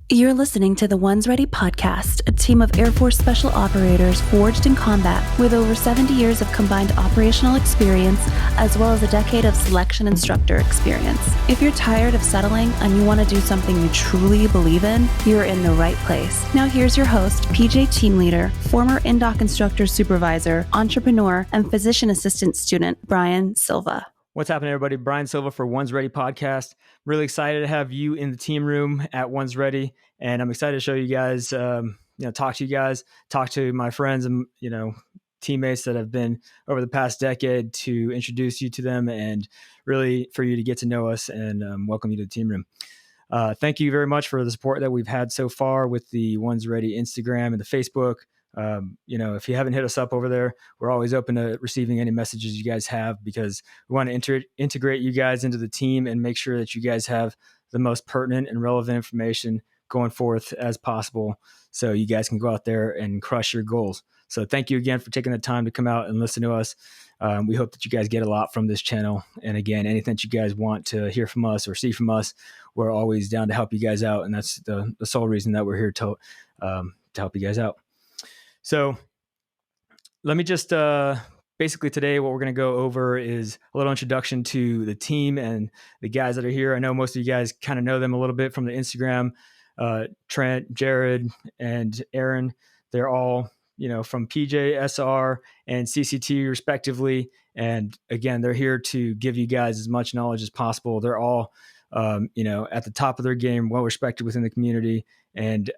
You're listening to the Ones Ready podcast, a team of Air Force Special Operators forged in combat with over 70 years of combined operational experience, as well as a decade of selection instructor experience. If you're tired of settling and you want to do something you truly believe in, you're in the right place. Now here's your host, PJ team leader, former INDOC instructor supervisor, entrepreneur, and physician assistant student, Brian Silva. What's happening, everybody? Brian Silva for Ones Ready podcast. Really excited to have you in the team room at Ones Ready, and I'm excited to show you guys, talk to you guys, talk to my friends and teammates that have been over the past decade to introduce you to them and really for you to get to know us and welcome you to the team room. Thank you very much for the support that we've had so far with the Ones Ready Instagram and the Facebook. If you haven't hit us up over there, we're always open to receiving any messages you guys have because we want to integrate you guys into the team and make sure that you guys have the most pertinent and relevant information going forth as possible so you guys can go out there and crush your goals. So thank you again for taking the time to come out and listen to us. We hope that you guys get a lot from this channel. And again, anything that you guys want to hear from us or see from us, we're always down to help you guys out. And that's the sole reason that we're here to help you guys out. So let me just basically today what we're going to go over is a little introduction to the team and the guys that are here. I know most of you guys kind of know them a little bit from the Instagram. Trent, Jared, and Aaron, they're all, from PJ, SR, and CCT respectively. And again, they're here to give you guys as much knowledge as possible. They're all, at the top of their game, well respected within the community. And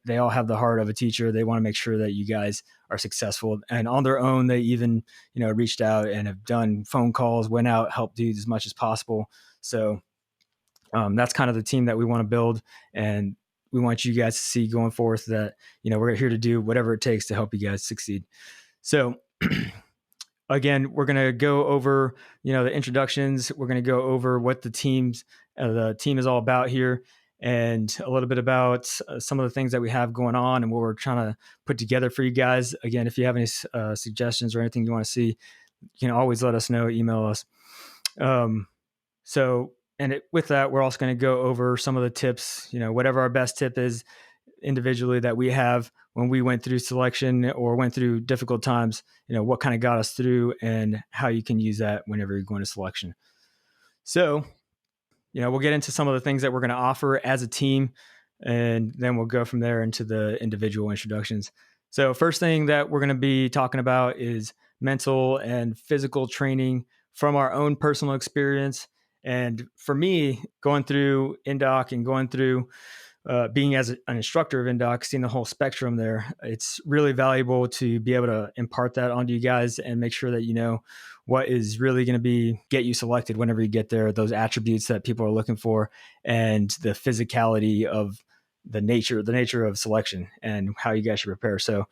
they all have the heart of a teacher. They want to make sure that you guys are successful. And on their own, they even, reached out and have done phone calls, went out, helped do as much as possible. So that's kind of the team that we want to build. And we want you guys to see going forth that, we're here to do whatever it takes to help you guys succeed. So again, we're going to go over, the introductions. We're going to go over what the team is all about here, and a little bit about some of the things that we have going on and what we're trying to put together for you guys. Again, if you have any suggestions or anything you want to see, you can always let us know, email us. With that, we're also going to go over some of the tips, whatever our best tip is individually that we have when we went through selection or went through difficult times, what kind of got us through and how you can use that whenever you're going to selection. So, we'll get into some of the things that we're going to offer as a team, and then we'll go from there into the individual introductions. So first thing that we're going to be talking about is mental and physical training from our own personal experience. And for me, going through INDOC and going through being as an instructor of INDOC, seeing the whole spectrum there, it's really valuable to be able to impart that onto you guys and make sure that you know what is really going to get you selected whenever you get there, those attributes that people are looking for, and the physicality of the nature of selection and how you guys should prepare. So,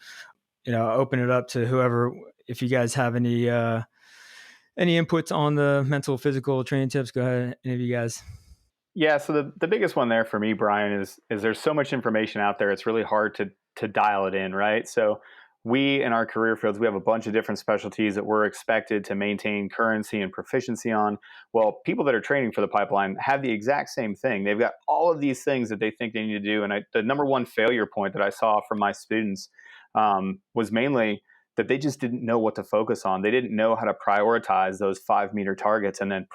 open it up to whoever, if you guys have any inputs on the mental, physical training tips, go ahead, any of you guys. Yeah, so the biggest one there for me, Brian, is there's so much information out there. It's really hard to dial it in, right? So we, in our career fields, we have a bunch of different specialties that we're expected to maintain currency and proficiency on. Well, people that are training for the pipeline have the exact same thing. They've got all of these things that they think they need to do. And the number one failure point that I saw from my students was mainly that they just didn't know what to focus on. They didn't know how to prioritize those 5-meter targets and then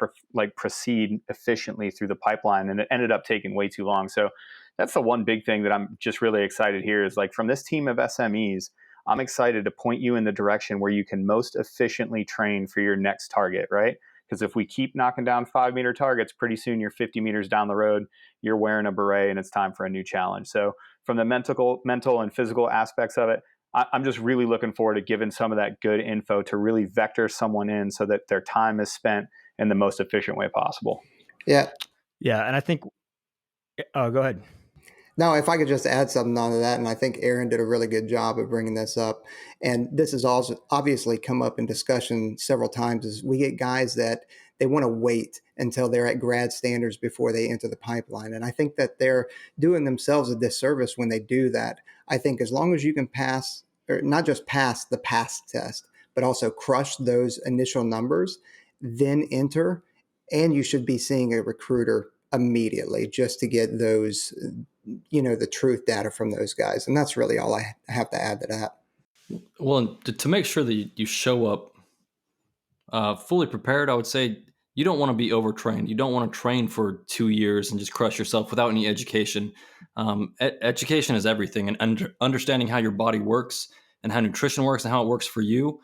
proceed efficiently through the pipeline. And it ended up taking way too long. So that's the one big thing that I'm just really excited here is from this team of SMEs, I'm excited to point you in the direction where you can most efficiently train for your next target, right? Because if we keep knocking down 5-meter targets, pretty soon you're 50 meters down the road, you're wearing a beret and it's time for a new challenge. So from the mental and physical aspects of it, I'm just really looking forward to giving some of that good info to really vector someone in so that their time is spent in the most efficient way possible. Yeah. Yeah. And I think, go ahead. No, if I could just add something onto that, and I think Aaron did a really good job of bringing this up. And this has also obviously come up in discussion several times is we get guys that they want to wait until they're at grad standards before they enter the pipeline. And I think that they're doing themselves a disservice when they do that. I think as long as you can pass, or not just pass the pass test, but also crush those initial numbers, then enter, and you should be seeing a recruiter immediately just to get those, the truth data from those guys. And that's really all I have to add to that. Well, and to make sure that you show up fully prepared, I would say you don't want to be overtrained. You don't want to train for 2 years and just crush yourself without any education. Education is everything, and understanding how your body works and how nutrition works and how it works for you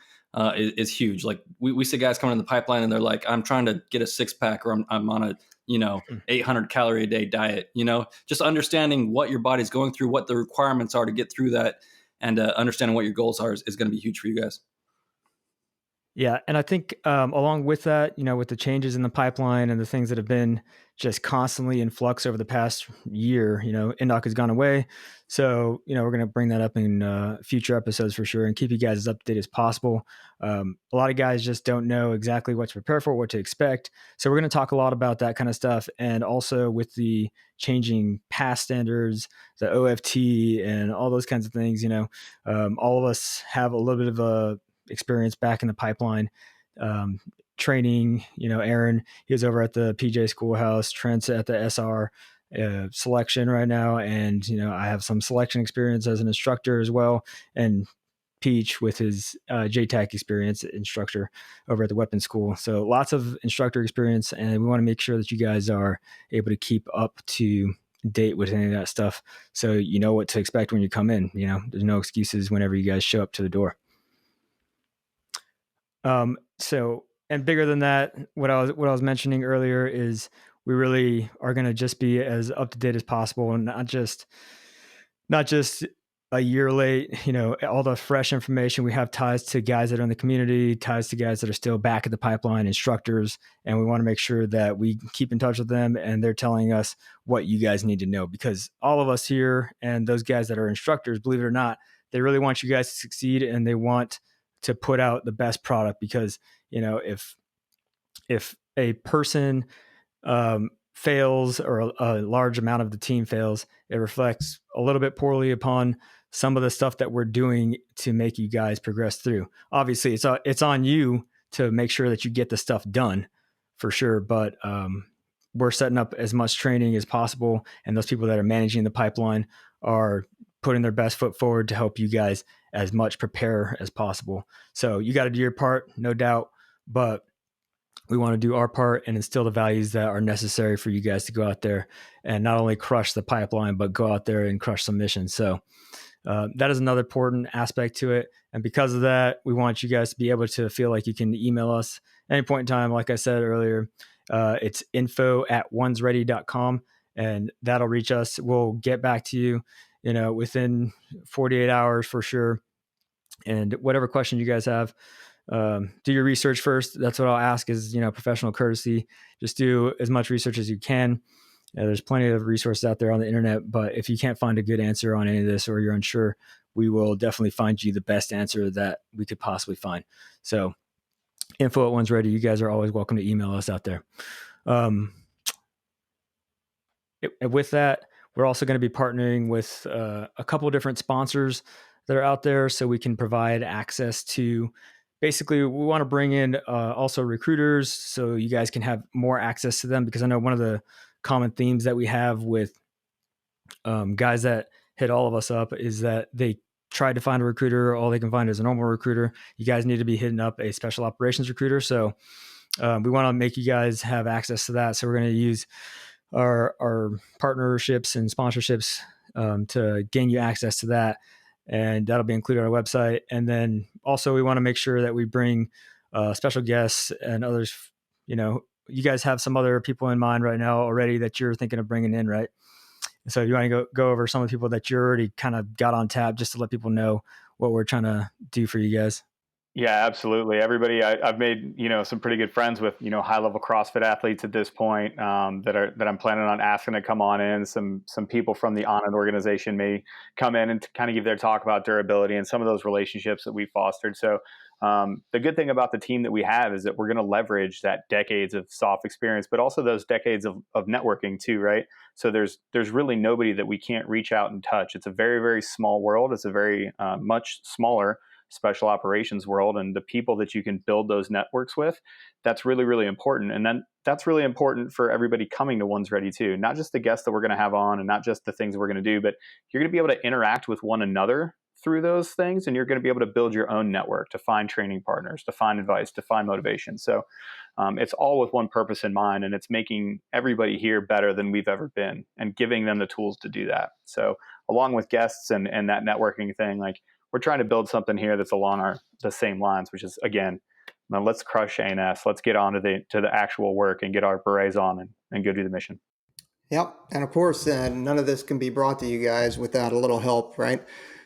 is huge. Like we see guys coming in the pipeline and they're like, I'm trying to get a 6-pack, or I'm on a 800 calorie a day diet. Just understanding what your body's going through, what the requirements are to get through that, and understanding what your goals are is going to be huge for you guys. Yeah. And I think along with that, with the changes in the pipeline and the things that have been just constantly in flux over the past year, INDOC has gone away. So, we're going to bring that up in future episodes for sure and keep you guys as up to date as possible. A lot of guys just don't know exactly what to prepare for, what to expect. So we're going to talk a lot about that kind of stuff. And also with the changing pass standards, the OFT and all those kinds of things, all of us have a little bit of a experience back in the pipeline training. Aaron, he was over at the PJ Schoolhouse, Trent's at the SR selection right now, and I have some selection experience as an instructor as well, and Peach with his JTAC experience instructor over at the weapons school. So lots of instructor experience, and we want to make sure that you guys are able to keep up to date with any of that stuff, so you know what to expect when you come in. There's no excuses whenever you guys show up to the door. So, and bigger than that, what I was mentioning earlier is we really are going to just be as up to date as possible, and not just a year late. All the fresh information. We have ties to guys that are in the community, ties to guys that are still back at the pipeline, instructors, and we want to make sure that we keep in touch with them and they're telling us what you guys need to know, because all of us here and those guys that are instructors, believe it or not, they really want you guys to succeed, and they want to put out the best product, because if a person fails, or a large amount of the team fails, it reflects a little bit poorly upon some of the stuff that we're doing to make you guys progress through. Obviously, it's on you to make sure that you get the stuff done for sure, but we're setting up as much training as possible, and those people that are managing the pipeline are putting their best foot forward to help you guys as much prepare as possible. So you got to do your part, no doubt, but we want to do our part and instill the values that are necessary for you guys to go out there and not only crush the pipeline, but go out there and crush some missions. So that is another important aspect to it. And because of that, we want you guys to be able to feel like you can email us any point in time. Like I said earlier, it's info@onesready.com, and that'll reach us. We'll get back to you, within 48 hours for sure. And whatever question you guys have, do your research first. That's what I'll ask is, professional courtesy. Just do as much research as you can. There's plenty of resources out there on the internet, but if you can't find a good answer on any of this, or you're unsure, we will definitely find you the best answer that we could possibly find. So info@onesready, you guys are always welcome to email us out there. With that, we're also going to be partnering with a couple of different sponsors that are out there, so we can provide access to, basically, we want to bring in also recruiters, so you guys can have more access to them, because I know one of the common themes that we have with guys that hit all of us up is that they tried to find a recruiter, all they can find is a normal recruiter. You guys need to be hitting up a special operations recruiter. So we want to make you guys have access to that. So we're going to use our partnerships and sponsorships to gain you access to that. And that'll be included on our website. And then also we want to make sure that we bring special guests and others. You guys have some other people in mind right now already that you're thinking of bringing in, right? So if you want to go over some of the people that you already kind of got on tap, just to let people know what we're trying to do for you guys. Yeah, absolutely. Everybody, I've made some pretty good friends with high level CrossFit athletes at this point that I'm planning on asking to come on in. Some people from the Onnit organization may come in and kind of give their talk about durability and some of those relationships that we fostered. So the good thing about the team that we have is that we're going to leverage that decades of soft experience, but also those decades of networking too, right? So there's really nobody that we can't reach out and touch. It's a very, very small world. It's a very much smaller special operations world, and the people that you can build those networks with, that's really, really important. And then that's really important for everybody coming to One's Ready too, not just the guests that we're going to have on and not just the things we're going to do, but you're going to be able to interact with one another through those things, and you're going to be able to build your own network to find training partners, to find advice, to find motivation. So it's all with one purpose in mind, and it's making everybody here better than we've ever been and giving them the tools to do that. So along with guests and that networking thing, like, we're trying to build something here that's along the same lines, which is, again, now let's crush ANS. Let's get on to the actual work and get our berets on and go do the mission. Yep. And of course, none of this can be brought to you guys without a little help, right?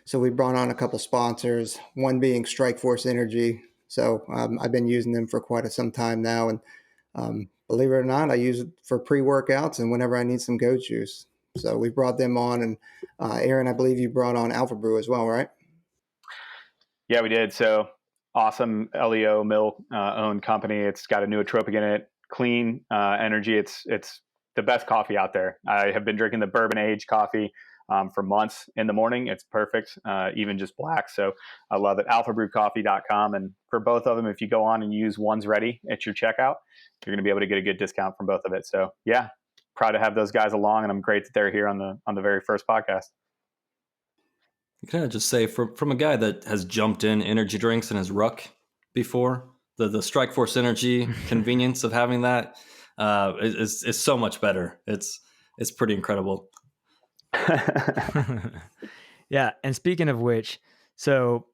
So we brought on a couple sponsors, one being Strikeforce Energy. So I've been using them for quite some time now. And believe it or not, I use it for pre-workouts and whenever I need some goat juice. So we brought them on. And Aaron, I believe you brought on Alphabrew as well, right? Yeah, we did. So awesome LEO mill owned company. It's got a nootropic in it, clean energy. It's the best coffee out there. I have been drinking the bourbon aged coffee for months in the morning. It's perfect, even just black. So I love it. Alphabrewcoffee.com. And for both of them, if you go on and use One's Ready at your checkout, you're going to be able to get a good discount from both of it. So yeah, proud to have those guys along, and I'm great that they're here on the very first podcast. Can I just say, from a guy that has jumped in energy drinks in his ruck before, the Strikeforce energy convenience of having that is so much better. It's pretty incredible. Yeah, and speaking of which, so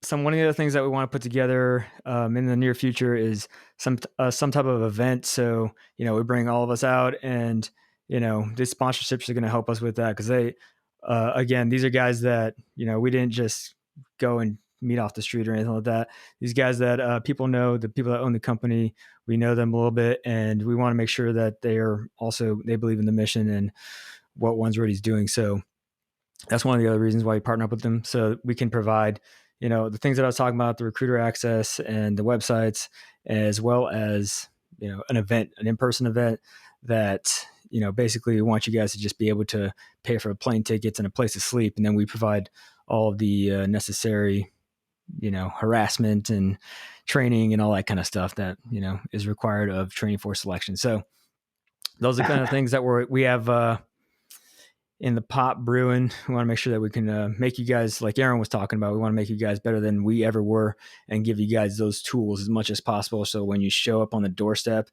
one of the other things that we want to put together in the near future is some type of event. So we bring all of us out, and these sponsorships are going to help us with that, because they. Again, these are guys that, we didn't just go and meet off the street or anything like that. These guys that people know, the people that own the company, we know them a little bit, and we want to make sure that they believe in the mission and what One's Ready is doing. So that's one of the other reasons why we partner up with them, so we can provide, the things that I was talking about, the recruiter access and the websites, as well as, an event, an in-person event that, basically we want you guys to just be able to pay for plane tickets and a place to sleep. And then we provide all of the necessary, harassment and training and all that kind of stuff that, is required of training for selection. So those are kind of things that we have in the pot brewing. We want to make sure that we can make you guys, like Aaron was talking about, we want to make you guys better than we ever were and give you guys those tools as much as possible. So when you show up on the doorstep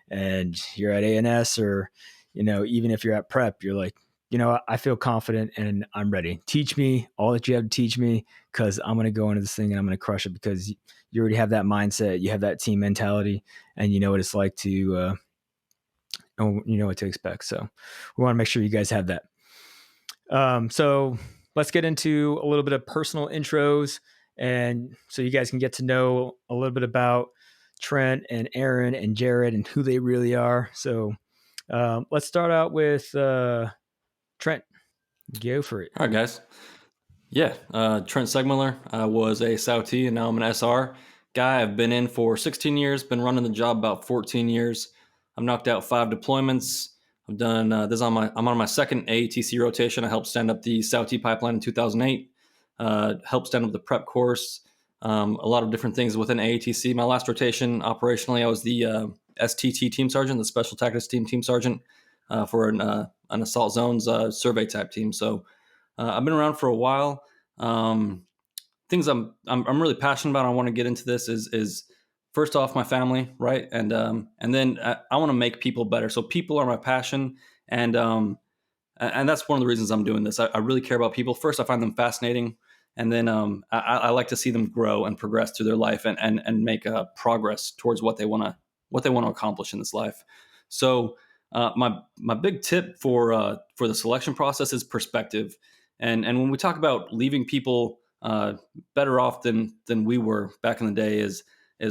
and you're at ANS, or, even if you're at prep, you're like, I feel confident and I'm ready. Teach me all that you have to teach me, because I'm going to go into this thing and I'm going to crush it, because you already have that mindset. You have that team mentality, and you know what it's like to, you know what to expect. So we want to make sure you guys have that. So let's get into a little bit of personal intros, and so you guys can get to know a little bit about Trent and Aaron and Jared and who they really are. So let's start out with Trent. Go for it. All right, guys. Yeah, Trent Segmuller. I was a SAUT and now I'm an SR guy. I've been in for 16 years, been running the job about 14 years. I've knocked out 5 deployments. I've done I'm on my second AATC rotation. I helped stand up the SAUT pipeline in 2008, helped stand up the prep course, a lot of different things within AATC. My last rotation, operationally, I was the STT team sergeant, the Special Tactics team sergeant for an assault zones survey type team. So I've been around for a while. Things I'm really passionate about, I want to get into this is first off my family, right? And then I want to make people better. So people are my passion, and that's one of the reasons I'm doing this. I really care about people. First, I find them fascinating, and then I like to see them grow and progress through their life and make progress towards what they want to accomplish in this life. So my big tip for the selection process is perspective. And when we talk about leaving people better off than we were back in the day, is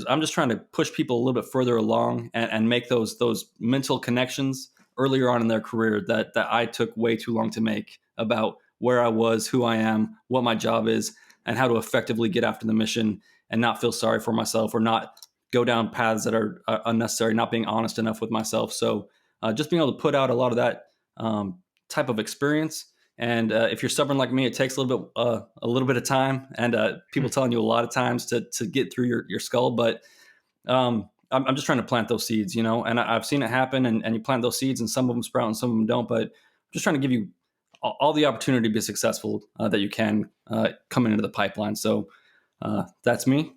I'm just trying to push people a little bit further along and make those mental connections earlier on in their career that I took way too long to make, about where I was, who I am, what my job is, and how to effectively get after the mission and not feel sorry for myself or not go down paths that are unnecessary, not being honest enough with myself. So just being able to put out a lot of that type of experience And if you're stubborn like me, it takes a little bit of time, and people telling you a lot of times to get through your skull. But I'm just trying to plant those seeds, and I've seen it happen, and you plant those seeds, and some of them sprout and some of them don't. But I'm just trying to give you all the opportunity to be successful that you can coming into the pipeline. So that's me.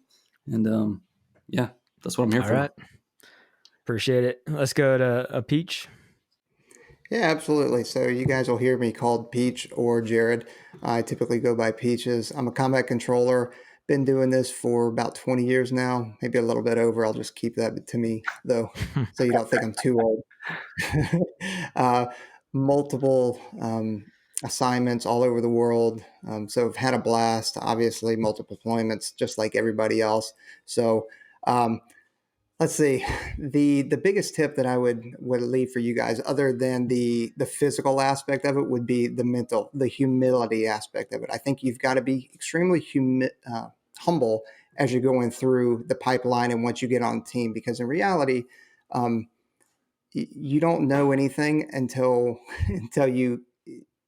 And yeah, that's what I'm here for. All right. Appreciate it. Let's go to a Peach. Yeah, absolutely. So you guys will hear me called Peach or Jared. I typically go by Peaches. I'm a combat controller. Been doing this for about 20 years now, maybe a little bit over. I'll just keep that to me, though, so you don't think I'm too old. uh, multiple assignments all over the world. So I've had a blast, obviously, multiple deployments, just like everybody else. So let's see. The biggest tip that I would leave for you guys, other than the physical aspect of it, would be the humility aspect of it. I think you've got to be extremely humble as you're going through the pipeline and once you get on the team, because in reality, you don't know anything until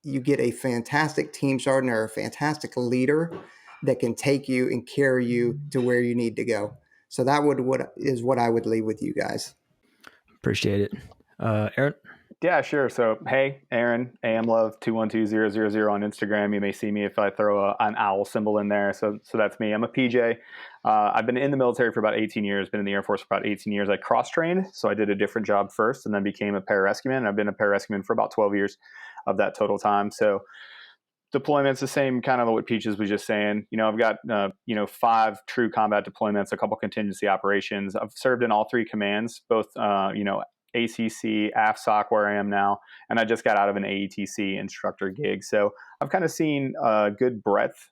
you get a fantastic team sergeant or a fantastic leader that can take you and carry you to where you need to go. So that is what I would leave with you guys. Appreciate it. Aaron? Yeah, sure. So, hey, Aaron, amlove212000 on Instagram. You may see me if I throw an owl symbol in there. So that's me. I'm a PJ. I've been in the military for about 18 years, been in the Air Force for about 18 years. I cross-trained, so I did a different job first and then became a pararescueman. I've been a pararescueman for about 12 years of that total time. So deployments, the same kind of what Peaches was just saying. I've got, 5 true combat deployments, a couple contingency operations. I've served in all 3 commands, both, ACC, AFSOC, where I am now, and I just got out of an AETC instructor gig. So I've kind of seen a good breadth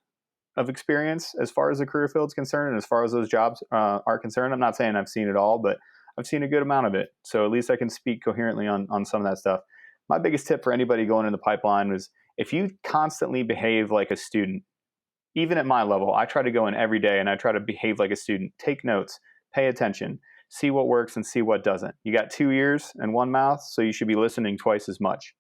of experience as far as the career field's concerned and as far as those jobs are concerned. I'm not saying I've seen it all, but I've seen a good amount of it. So at least I can speak coherently on some of that stuff. My biggest tip for anybody going in the pipeline was, if you constantly behave like a student, even at my level, I try to go in every day and I try to behave like a student, take notes, pay attention, see what works and see what doesn't. You got 2 ears and 1 mouth, so you should be listening twice as much.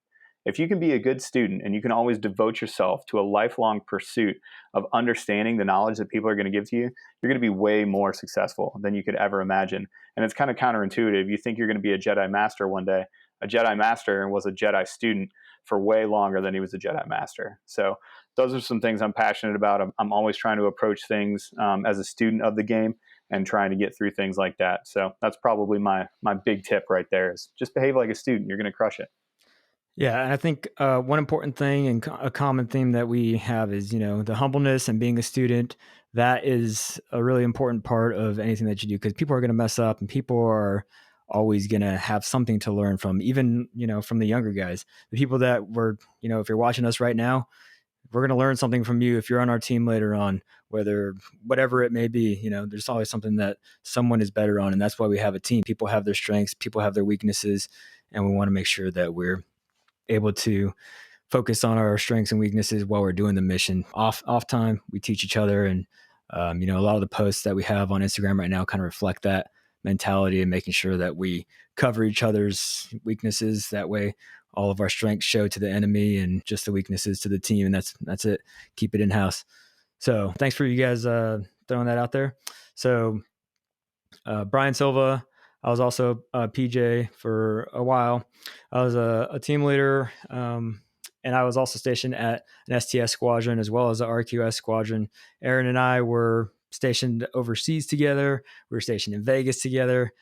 If you can be a good student and you can always devote yourself to a lifelong pursuit of understanding the knowledge that people are going to give to you, you're going to be way more successful than you could ever imagine. And it's kind of counterintuitive. You think you're going to be a Jedi Master one day. A Jedi Master was a Jedi student for way longer than he was a Jedi Master. So those are some things I'm passionate about. I'm always trying to approach things as a student of the game and trying to get through things like that. So that's probably my big tip right there, is just behave like a student. You're going to crush it. Yeah, and I think one important thing and a common theme that we have is, the humbleness and being a student. That is a really important part of anything that you do, because people are going to mess up and people are always going to have something to learn from, even, from the younger guys. The people that were, if you're watching us right now, we're going to learn something from you if you're on our team later on, whatever it may be. There's always something that someone is better on, and that's why we have a team. People have their strengths, people have their weaknesses, and we want to make sure that we're able to focus on our strengths and weaknesses while we're doing the mission. Off time, we teach each other, and a lot of the posts that we have on Instagram right now kind of reflect that mentality and making sure that we cover each other's weaknesses. That way, all of our strengths show to the enemy and just the weaknesses to the team, and that's it. Keep it in house. So thanks for you guys throwing that out there. So Brian Silva, I was also a PJ for a while. I was a team leader, and I was also stationed at an STS squadron as well as an RQS squadron. Aaron and I were stationed overseas together. We were stationed in Vegas together.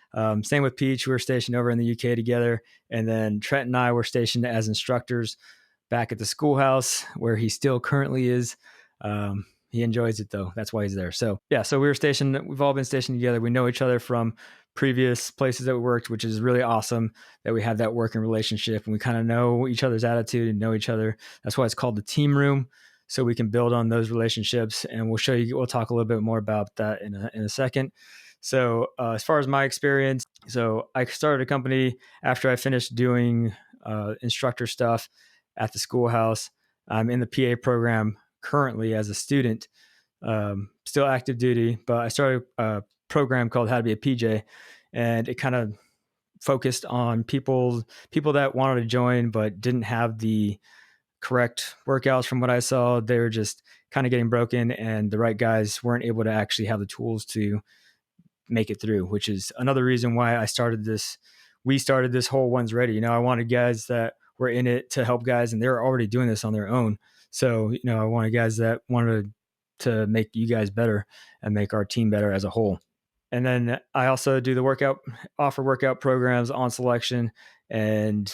Same with Peach. We were stationed over in the UK together. And then Trent and I were stationed as instructors back at the schoolhouse where he still currently is. He enjoys it though. That's why he's there. So yeah, so we've all been stationed together. We know each other from previous places that we worked, which is really awesome that we have that working relationship and we kind of know each other's attitude and know each other. That's why it's called the team room. So we can build on those relationships, and we'll talk a little bit more about that in a second. So as far as my experience, so I started a company after I finished doing instructor stuff at the schoolhouse. I'm in the PA program currently as a student, still active duty, but I started a program called How to Be a PJ, and it kind of focused on people that wanted to join but didn't have the correct workouts from what I saw. They were just kind of getting broken, and the right guys weren't able to actually have the tools to make it through, which is another reason why we started this whole One's Ready. I wanted guys that were in it to help guys, and they're already doing this on their own. So, I wanted guys that wanted to make you guys better and make our team better as a whole. And then I also do offer workout programs on selection. And,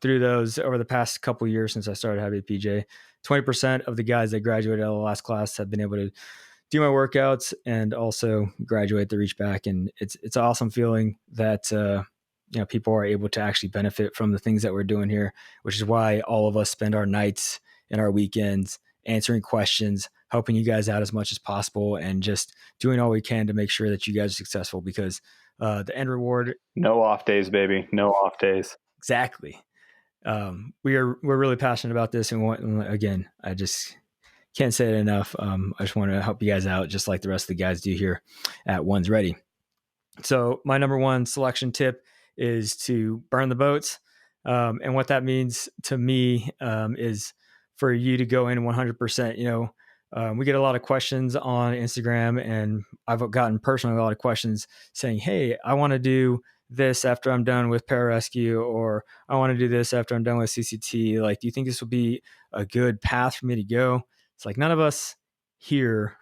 through those over the past couple of years since I started having PJ, 20% of the guys that graduated out of the last class have been able to do my workouts and also graduate the reach back. And it's an awesome feeling that, people are able to actually benefit from the things that we're doing here, which is why all of us spend our nights and our weekends answering questions, helping you guys out as much as possible, and just doing all we can to make sure that you guys are successful, because the end reward. No off days, baby. No off days. Exactly. We're really passionate about this. And again, I just can't say it enough. I just want to help you guys out just like the rest of the guys do here at One's Ready. So my number one selection tip is to burn the boats. And what that means to me is for you to go in 100%. We get a lot of questions on Instagram, and I've gotten personally a lot of questions saying, hey, I want to do this after I'm done with Pararescue, or I want to do this after I'm done with CCT. Like, do you think this will be a good path for me to go? It's like none of us here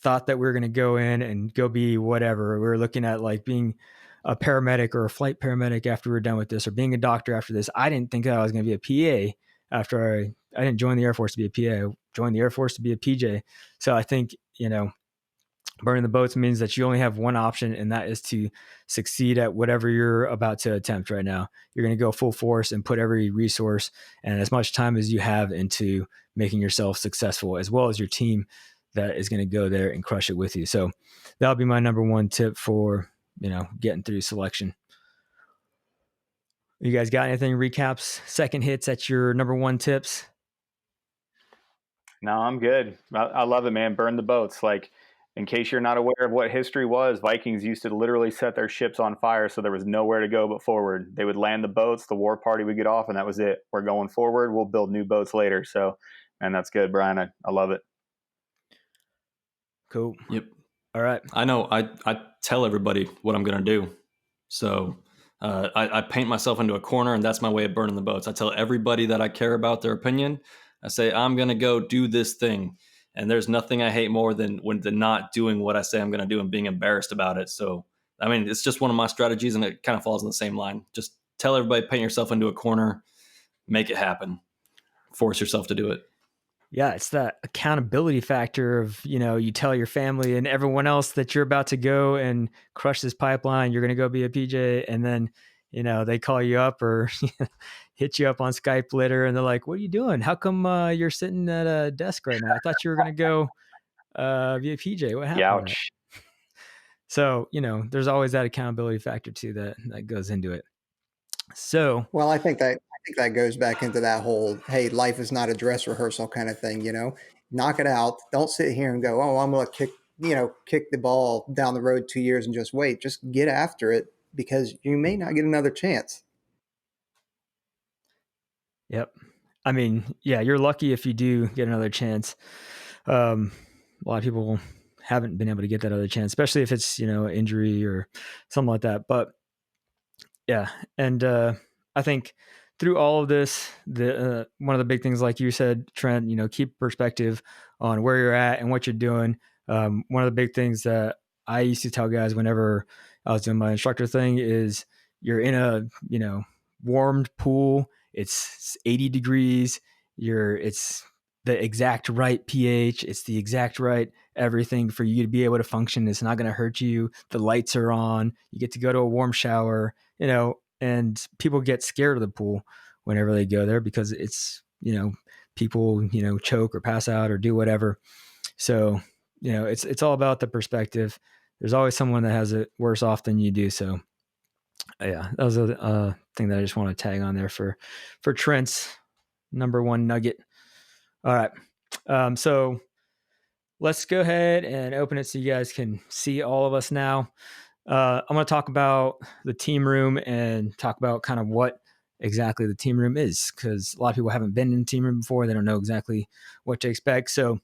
thought that we were going to go in and go be whatever. We were looking at like being a paramedic or a flight paramedic after we were done with this, or being a doctor after this. I didn't think that I was going to be a PA after I didn't join the Air Force to be a PA. I joined the Air Force to be a PJ. So I think, burning the boats means that you only have one option, and that is to succeed at whatever you're about to attempt right now. You're going to go full force and put every resource and as much time as you have into making yourself successful, as well as your team that is going to go there and crush it with you. So that'll be my number one tip for, getting through selection. You guys got anything? Recaps, second hits at your number one tips? No, I'm good. I love it, man. Burn the boats. Like, in case you're not aware of what history was, Vikings used to literally set their ships on fire, so there was nowhere to go but forward. They would land the boats, the war party would get off, and that was it. We're going forward. We'll build new boats later. So, man, that's good, Brian. I love it. Cool. Yep. All right. I know. I tell everybody what I'm going to do. So I paint myself into a corner, and that's my way of burning the boats. I tell everybody that I care about their opinion. I say, I'm going to go do this thing. And there's nothing I hate more than not doing what I say I'm going to do and being embarrassed about it. So, I mean, it's just one of my strategies, and it kind of falls in the same line. Just tell everybody, paint yourself into a corner, make it happen, force yourself to do it. Yeah, it's that accountability factor of, you tell your family and everyone else that you're about to go and crush this pipeline. You're going to go be a PJ. And then, they call you up or hit you up on Skype later, and they're like, what are you doing? How come you're sitting at a desk right now? I thought you were going to go be a PJ. What happened? Ouch. So, there's always that accountability factor too that goes into it. So, well, I think that goes back into that whole, hey, life is not a dress rehearsal kind of thing, knock it out. Don't sit here and go, oh, I'm going to kick the ball down the road 2 years and just wait. Just get after it, because you may not get another chance. Yep. I mean, yeah, you're lucky if you do get another chance. A lot of people haven't been able to get that other chance, especially if it's, injury or something like that. But yeah. And I think through all of this, one of the big things, like you said, Trent, keep perspective on where you're at and what you're doing. One of the big things that I used to tell guys whenever I was doing my instructor thing is, you're in a, warmed pool. It's 80 degrees. It's the exact right pH. It's the exact right everything for you to be able to function. It's not going to hurt you. The lights are on. You get to go to a warm shower, and people get scared of the pool whenever they go there, because it's, people, choke or pass out or do whatever. So, it's all about the perspective. There's always someone that has it worse off than you do. So yeah, that was a thing that I just want to tag on there for Trent's number one nugget. All right. So let's go ahead and open it so you guys can see all of us now. I'm going to talk about the team room and talk about kind of what exactly the team room is, because a lot of people haven't been in the team room before. They don't know exactly what to expect. So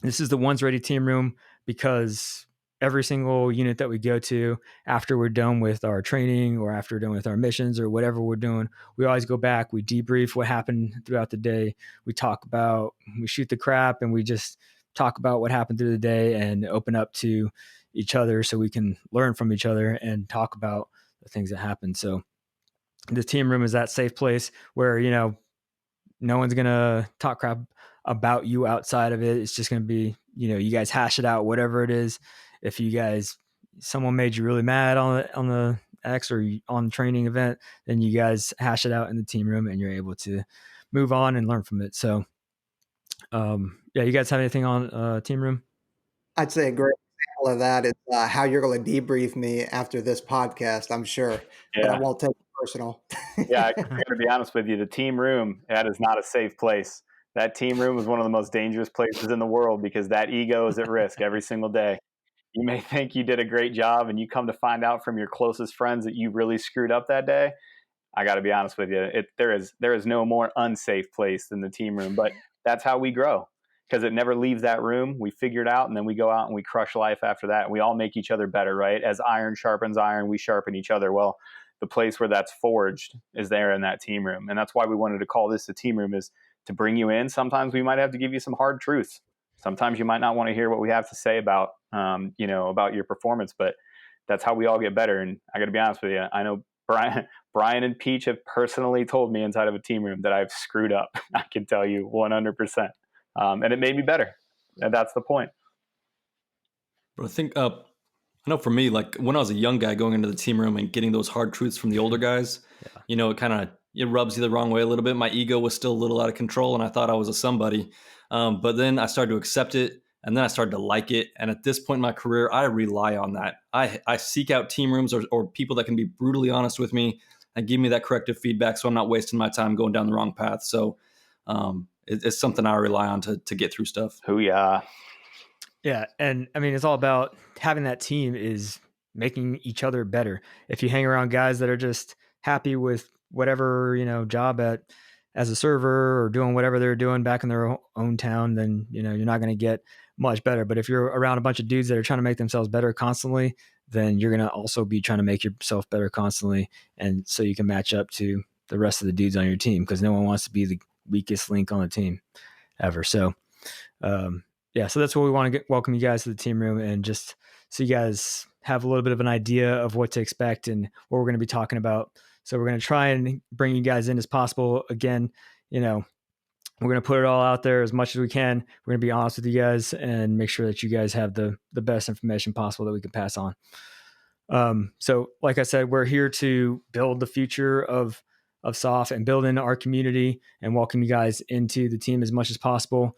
this is the One's Ready team room, because every single unit that we go to after we're done with our training or after we're done with our missions or whatever we're doing, we always go back, we debrief what happened throughout the day. We shoot the crap, and we just talk about what happened through the day and open up to each other so we can learn from each other and talk about the things that happen. So the team room is that safe place where, no one's going to talk crap about you outside of it. It's just going to be, you guys hash it out, whatever it is. If someone made you really mad on the X or on the training event, then you guys hash it out in the team room and you're able to move on and learn from it. So, you guys have anything on team room? I'd say a great example of that is how you're going to debrief me after this podcast, I'm sure, but I Yeah. won't take it personal. Yeah, I'm going to be honest with you. The team room, that is not a safe place. That team room is one of the most dangerous places in the world, because that ego is at risk every single day. You may think you did a great job, and you come to find out from your closest friends that you really screwed up that day. I got to be honest with you. There is no more unsafe place than the team room, but that's how we grow, because it never leaves that room. We figure it out, and then we go out and we crush life after that. And we all make each other better, right? As iron sharpens iron, we sharpen each other. Well, the place where that's forged is there in that team room. And that's why we wanted to call this the team room, is to bring you in. Sometimes we might have to give you some hard truths. Sometimes you might not want to hear what we have to say about your performance, but that's how we all get better. And I got to be honest with you. I know Brian and Peach have personally told me inside of a team room that I've screwed up. I can tell you 100%. And it made me better. And that's the point. But I think, I know for me, like when I was a young guy going into the team room and getting those hard truths from the older guys, it rubs you the wrong way a little bit. My ego was still a little out of control, and I thought I was a somebody. But then I started to accept it, and then I started to like it. And at this point in my career, I rely on that. I seek out team rooms or people that can be brutally honest with me and give me that corrective feedback, so I'm not wasting my time going down the wrong path. So it's something I rely on to get through stuff. Hoo-yah. Yeah. And I mean, it's all about having that team is making each other better. If you hang around guys that are just happy with whatever, job as a server or doing whatever they're doing back in their own town, then, you're not going to get much better. But if you're around a bunch of dudes that are trying to make themselves better constantly, then you're going to also be trying to make yourself better constantly. And so you can match up to the rest of the dudes on your team, because no one wants to be the weakest link on the team ever. So, so that's what we want to welcome you guys to the team room, and just so you guys have a little bit of an idea of what to expect and what we're going to be talking about. So we're going to try and bring you guys in as possible. Again, we're going to put it all out there as much as we can. We're going to be honest with you guys and make sure that you guys have the best information possible that we can pass on. So like I said, we're here to build the future of SOF and build in our community and welcome you guys into the team as much as possible.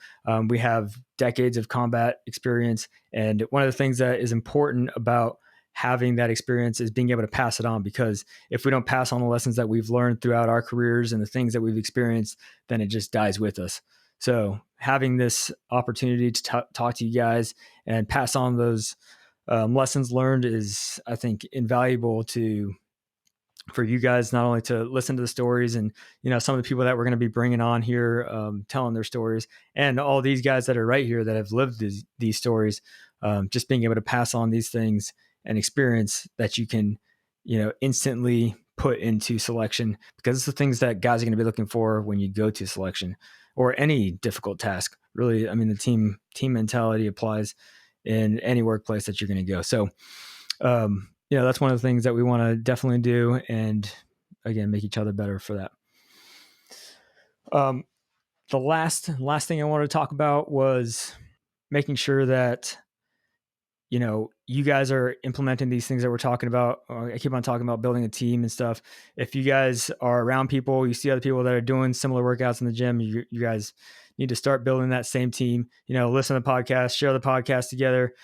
We have decades of combat experience. And one of the things that is important about having that experience is being able to pass it on, because if we don't pass on the lessons that we've learned throughout our careers and the things that we've experienced, then it just dies with us. So having this opportunity to talk to you guys and pass on those lessons learned is, I think, invaluable for you guys, not only to listen to the stories and, some of the people that we're going to be bringing on here, telling their stories, and all these guys that are right here that have lived these stories, just being able to pass on these things and experience that you can, instantly put into selection, because it's the things that guys are going to be looking for when you go to selection or any difficult task. Really, I mean, the team mentality applies in any workplace that you're going to go. So, that's one of the things that we want to definitely do, and again, make each other better for that. The last thing I wanted to talk about was making sure that, you guys are implementing these things that we're talking about. I keep on talking about building a team and stuff. If you guys are around people, you see other people that are doing similar workouts in the gym, you guys need to start building that same team. Listen to the podcast, share the podcast together.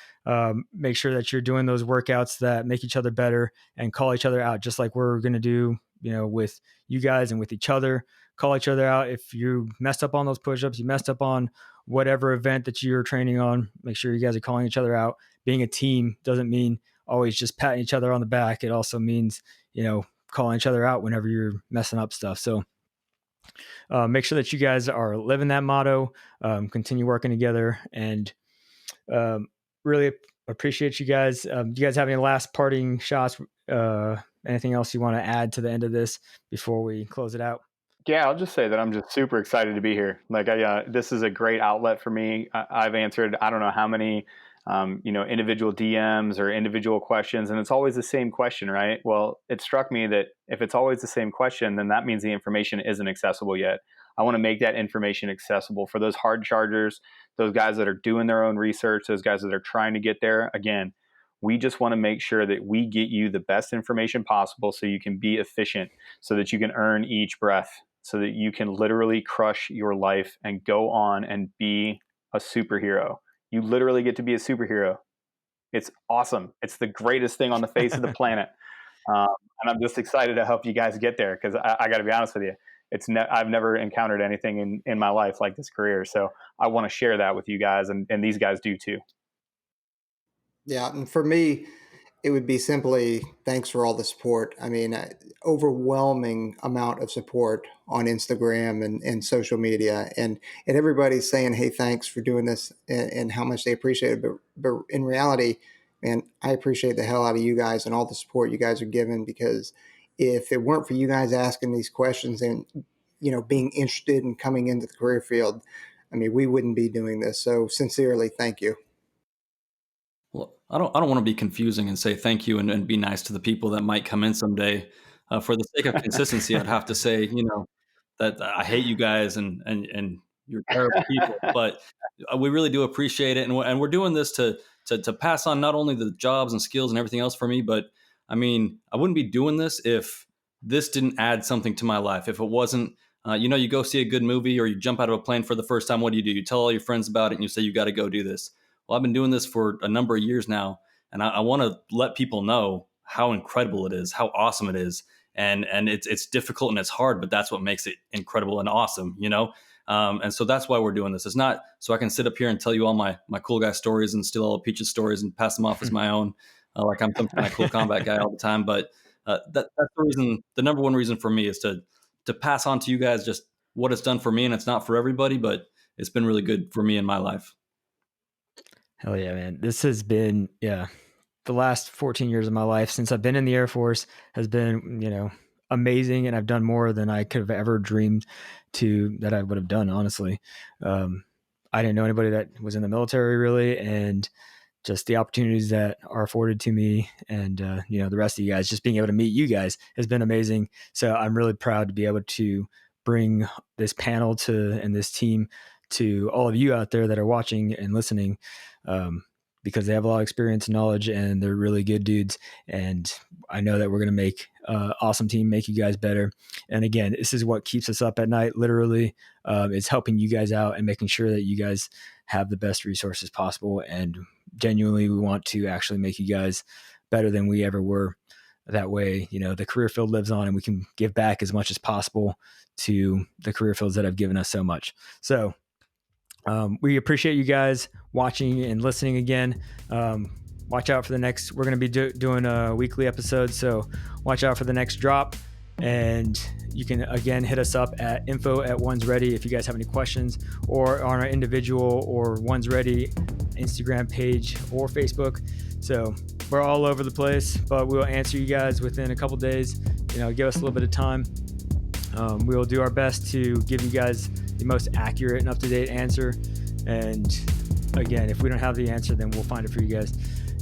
Make sure that you're doing those workouts that make each other better, and call each other out, just like we're going to do, with you guys and with each other. Call each other out. If you messed up on those push-ups, you messed up on whatever event that you're training on, make sure you guys are calling each other out. Being a team doesn't mean always just patting each other on the back. It also means, calling each other out whenever you're messing up stuff. So make sure that you guys are living that motto, continue working together, and really appreciate you guys. Do you guys have any last parting shots? Anything else you want to add to the end of this before we close it out? Yeah, I'll just say that I'm just super excited to be here. Like, this is a great outlet for me. I've answered, I don't know how many, individual DMs or individual questions, and it's always the same question, right? Well, it struck me that if it's always the same question, then that means the information isn't accessible yet. I want to make that information accessible for those hard chargers, those guys that are doing their own research, those guys that are trying to get there. Again, we just want to make sure that we get you the best information possible so you can be efficient, so that you can earn each breath, so that you can literally crush your life and go on and be a superhero. You literally get to be a superhero. It's awesome. It's the greatest thing on the face of the planet. And I'm just excited to help you guys get there, because I got to be honest with you. I've never encountered anything in my life like this career. So I want to share that with you guys, and these guys do too. Yeah, and for me, it would be simply thanks for all the support. I mean, overwhelming amount of support on Instagram and social media, and everybody's saying, "Hey, thanks for doing this," and how much they appreciate it. But in reality, man, I appreciate the hell out of you guys and all the support you guys are giving, because if it weren't for you guys asking these questions and being interested in coming into the career field, I mean, we wouldn't be doing this. So sincerely, thank you. Well, I don't want to be confusing and say thank you and be nice to the people that might come in someday. For the sake of consistency, I'd have to say, that I hate you guys and you're terrible people. But we really do appreciate it, and we're doing this to pass on not only the jobs and skills and everything else for me, but I mean, I wouldn't be doing this if this didn't add something to my life. If it wasn't, you go see a good movie or you jump out of a plane for the first time. What do? You tell all your friends about it and you say, you got to go do this. Well, I've been doing this for a number of years now, and I want to let people know how incredible it is, how awesome it is. And it's difficult and it's hard, but that's what makes it incredible and awesome, And so that's why we're doing this. It's not so I can sit up here and tell you all my cool guy stories and steal all the Peach's stories and pass them off as my own, like I'm some kind of cool combat guy all the time. But that's the reason. The number one reason for me is to pass on to you guys just what it's done for me, and it's not for everybody, but it's been really good for me in my life. Hell yeah, man. This has been, the last 14 years of my life since I've been in the Air Force has been, amazing. And I've done more than I could have ever dreamed that I would have done, honestly. I didn't know anybody that was in the military really. And just the opportunities that are afforded to me and, the rest of you guys, just being able to meet you guys has been amazing. So I'm really proud to be able to bring this panel and this team to all of you out there that are watching and listening, because they have a lot of experience and knowledge, and they're really good dudes. And I know that we're going to make an awesome team, make you guys better. And again, this is what keeps us up at night, literally. It's helping you guys out and making sure that you guys have the best resources possible. And genuinely, we want to actually make you guys better than we ever were. That way, the career field lives on, and we can give back as much as possible to the career fields that have given us so much. So, we appreciate you guys watching and listening again. Watch out for the next, we're going to be doing a weekly episode. So watch out for the next drop, and you can again hit us up at info@onesready if you guys have any questions, or on our individual or Ones Ready Instagram page or Facebook. So we're all over the place, but we'll answer you guys within a couple days. Give us a little bit of time. We will do our best to give you guys the most accurate and up-to-date answer. And again, if we don't have the answer, then we'll find it for you guys.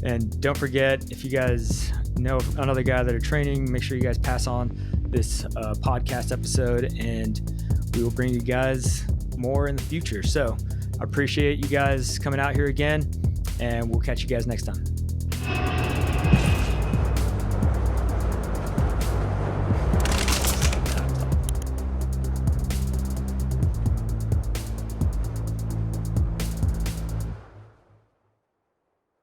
And don't forget, if you guys know another guy that are training, make sure you guys pass on this podcast episode, and we will bring you guys more in the future. So I appreciate you guys coming out here again, and we'll catch you guys next time.